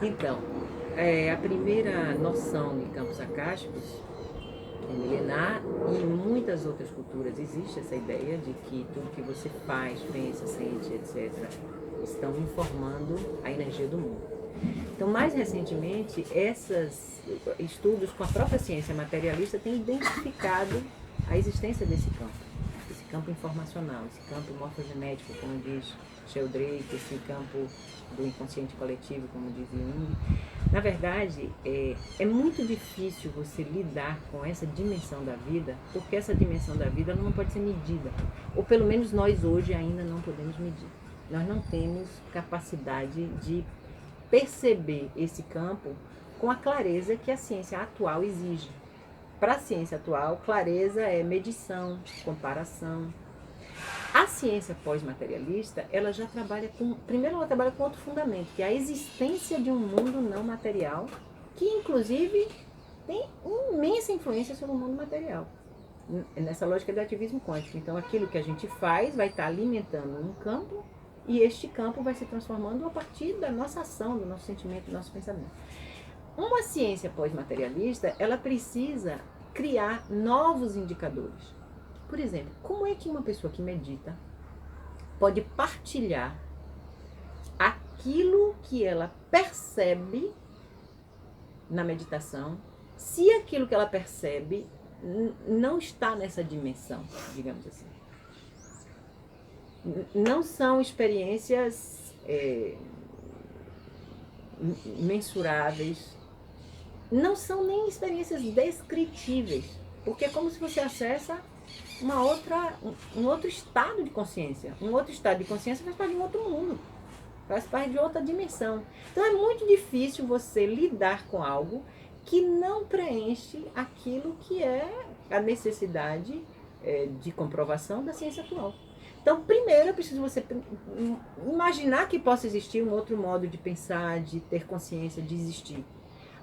Então, a primeira noção de campos acásticos é milenar e em muitas outras culturas existe essa ideia de que tudo que você faz, pensa, sente, etc., estão informando a energia do mundo. Então, mais recentemente, esses estudos com a própria ciência materialista têm identificado a existência desse campo informacional, esse campo morfogenético, como diz Sheldrake, esse campo do inconsciente coletivo, como diz Jung. Na verdade, é muito difícil você lidar com essa dimensão da vida, porque essa dimensão da vida não pode ser medida, ou pelo menos nós hoje ainda não podemos medir. Nós não temos capacidade de perceber esse campo com a clareza que a ciência atual exige. Para a ciência atual, clareza é medição, comparação. A ciência pós-materialista, ela já trabalha com... Primeiro, ela trabalha com outro fundamento, que é a existência de um mundo não material, que inclusive tem imensa influência sobre o mundo material. Nessa lógica do ativismo quântico. Então, aquilo que a gente faz vai estar alimentando um campo e este campo vai se transformando a partir da nossa ação, do nosso sentimento, do nosso pensamento. Uma ciência pós-materialista, ela precisa criar novos indicadores. Por exemplo, como é que uma pessoa que medita pode partilhar aquilo que ela percebe na meditação, se aquilo que ela percebe não está nessa dimensão, digamos assim? Não são experiências mensuráveis, não são nem experiências descritíveis, porque é como se você acessa um outro estado de consciência. Um outro estado de consciência faz parte de um outro mundo, faz parte de outra dimensão. Então é muito difícil você lidar com algo que não preenche aquilo que é a necessidade de comprovação da ciência atual. Então, primeiro, é preciso você imaginar que possa existir um outro modo de pensar, de ter consciência, de existir.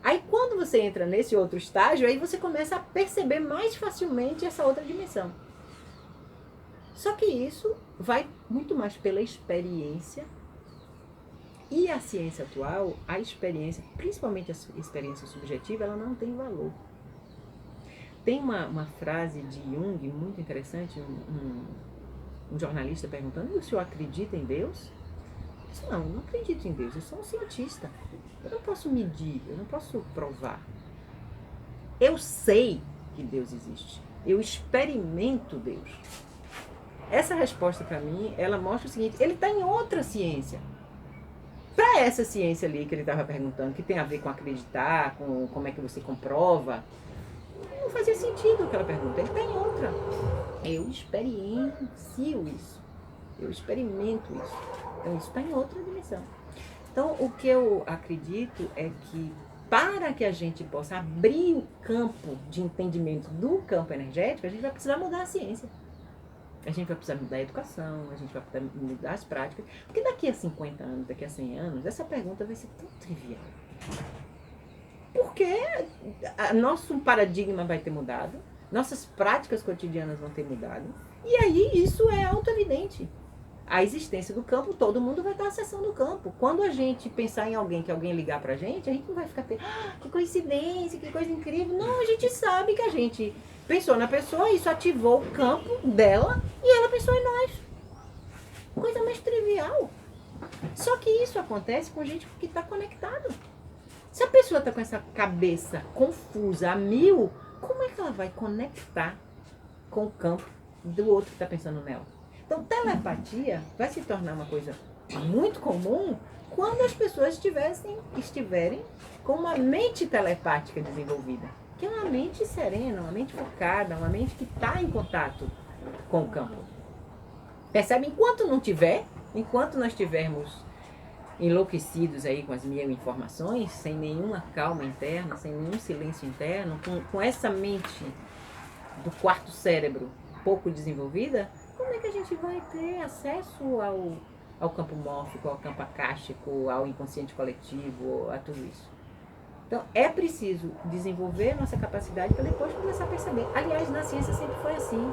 Aí, quando você entra nesse outro estágio, aí você começa a perceber mais facilmente essa outra dimensão. Só que isso vai muito mais pela experiência. E a ciência atual, a experiência, principalmente a experiência subjetiva, ela não tem valor. Tem uma frase de Jung muito interessante, um jornalista perguntando: o senhor acredita em Deus? Eu disse: não, eu não acredito em Deus, eu sou um cientista. Eu não posso medir, eu não posso provar. Eu sei que Deus existe. Eu experimento Deus. Essa resposta para mim, ela mostra o seguinte: ele está em outra ciência. Para essa ciência ali que ele estava perguntando, que tem a ver com acreditar, com como é que você comprova, não fazia sentido aquela pergunta. Ele está em outra. Eu experiencio isso. Eu experimento isso. Então isso está em outra dimensão. Então o que eu acredito é que para que a gente possa abrir o campo de entendimento do campo energético, a gente vai precisar mudar a ciência. A gente vai precisar mudar a educação, a gente vai precisar mudar as práticas. Porque daqui a 50 anos, daqui a 100 anos, essa pergunta vai ser tão trivial. Porque nosso paradigma vai ter mudado, nossas práticas cotidianas vão ter mudado, e aí isso é auto-evidente. A existência do campo, todo mundo vai estar acessando o campo. Quando a gente pensar em alguém, que alguém ligar pra gente, a gente não vai ficar pensando: que coincidência, que coisa incrível. Não, a gente sabe que a gente pensou na pessoa, isso ativou o campo dela e ela pensou em nós. Coisa mais trivial. Só que isso acontece com gente que está conectado. Se a pessoa está com essa cabeça confusa a mil, como é que ela vai conectar com o campo do outro que está pensando nela? Então, telepatia vai se tornar uma coisa muito comum quando as pessoas estiverem com uma mente telepática desenvolvida, que é uma mente serena, uma mente focada, uma mente que está em contato com o campo. Percebe? Enquanto nós tivermos enlouquecidos aí com as mil informações, sem nenhuma calma interna, sem nenhum silêncio interno, com essa mente do quarto cérebro pouco desenvolvida, como é que a gente vai ter acesso ao campo mórfico, ao campo acástico, ao inconsciente coletivo, a tudo isso? Então, é preciso desenvolver nossa capacidade para depois começar a perceber. Aliás, na ciência sempre foi assim.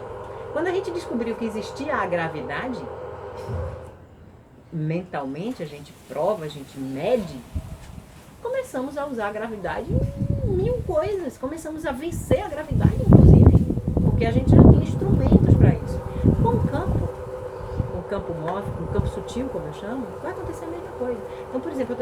Quando a gente descobriu que existia a gravidade, mentalmente a gente prova, a gente mede, começamos a usar a gravidade em mil coisas. Começamos a vencer a gravidade, inclusive. Porque a gente já tinha instrumentos para isso. Com o campo móvel, com o campo sutil, como eu chamo, vai acontecer a mesma coisa. Então, por exemplo, eu